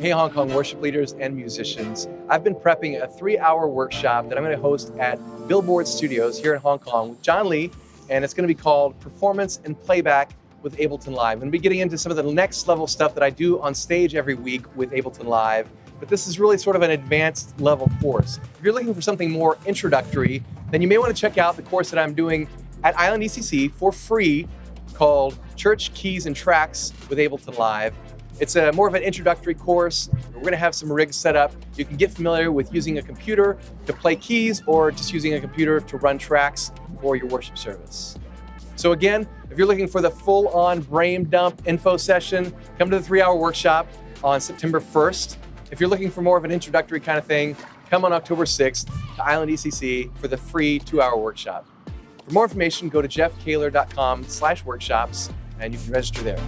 Hey Hong Kong worship leaders and musicians. I've been prepping a 3-hour workshop that I'm going to host at Billboard Studios here in Hong Kong with John Lee, and it's going to be called Performance and Playback with Ableton Live. I'm going to be getting into some of the next level stuff that I do on stage every week with Ableton Live, but this is really sort of an advanced level course. If you're looking for something more introductory, then you may want to check out the course that I'm doing at Island ECC for free called Church Keys and Tracks with Ableton Live. It's more of an introductory course. We're going to have some rigs set up. You can get familiar with using a computer to play keys or just using a computer to run tracks for your worship service. So again, if you're looking for the full-on brain dump info session, come to the 3-hour workshop on September 1st. If you're looking for more of an introductory kind of thing, come on October 6th to Island ECC for the free 2-hour workshop. For more information, go to jeffkaler.com/workshops and you can register there.